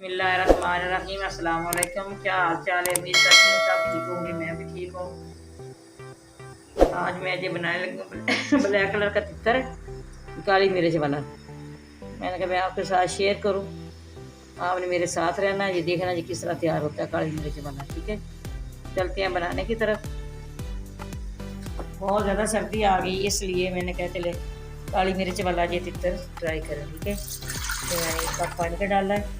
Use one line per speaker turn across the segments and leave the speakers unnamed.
बिस्मिल्लाहिर्रहमानिर्रहीम। अस्सलाम वालेकुम। क्या हाल चाल है? उम्मीद करती हूँ सब ठीक होंगे, मैं भी ठीक हूँ। आज मैं ये बनाने लगी हूँ ब्लैक कलर का तितर, काली मिर्च वाला। मैंने कहा मैं आपके साथ शेयर करूँ, आपने मेरे साथ रहना, ये देखना ये किस तरह तैयार होता है काली मिर्च वाला। ठीक है, चलते हैं बनाने की तरफ। बहुत ज़्यादा सर्दी आ गई, इसलिए मैंने कहा चले काली मिर्च वाला ये तितर ट्राई करें। ठीक है, तो मैंने एक कप पानी का डाला है,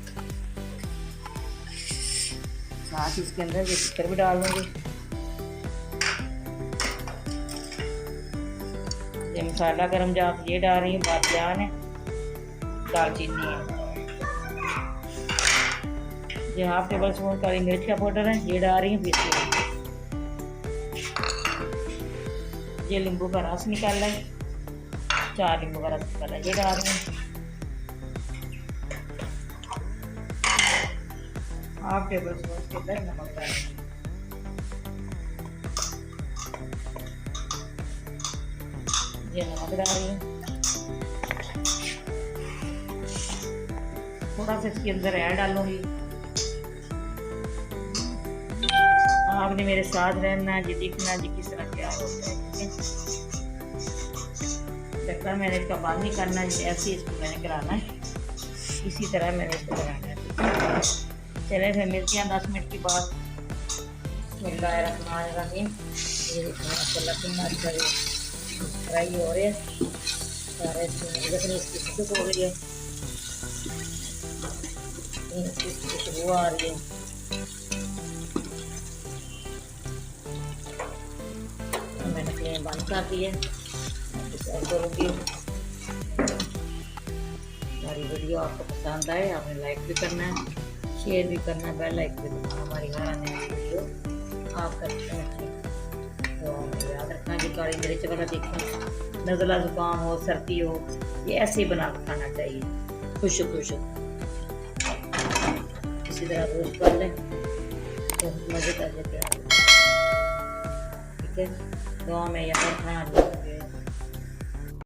साथ ही इसके अंदर ये तितर भी डाल दूँगी। ये मसाला गरम जात ये डाल रही हूँ, बादजान है, दालचीनी है, ये हाफ टेबल स्पून काली मिर्च का पाउडर है, ये डाल रही हूँ पीसी। ये नींबू का रस निकाला है, 4 नींबू का रस निकाला है, ये डाल रही हूँ। हाफ टेबल स्पून के अंदर नमक डाल रही हूँ। ये नमक डाल रही हूँ, थोड़ा सा इसके अंदर ऐड डालूंगी। आपने मेरे साथ रहना, ये देखना जी किस तरह तैयार होता है। ढक्कन मैंने इसका बंद नहीं करना, ऐसे इसको मैंने कराना है, इसी तरह मैंने इसको बनाना है। चले फिर मिलते हैं 10 मिनट के बाद। बिस्मिल्लाहिर्रहमानिर्रहीम। ये माशाल्लाह कितना अच्छा फ्राई हो रहे हैं सारे, जैसे इसकी खुशबू हो रही है, इसकी खुशबू आ रही है। मैंने फ्लेम बंद कर दी है, करूँगी। हमारी वीडियो आपको पसंद आए, आपने लाइक भी करना है, शेयर भी करना है, बेल लाइक भी करना। हमारी हर आने वाली वीडियो आप करते हैं तो याद रखना कि काली मिर्च वाला देखें, नज़ला ज़ुकाम हो, सर्दी हो, ये ऐसे ही बना कर खाना चाहिए, खुशक खुशक। इसी तरह रोस्ट कर लें तो मज़े कर लेते हैं। ठीक है, दुआ में याद रखना।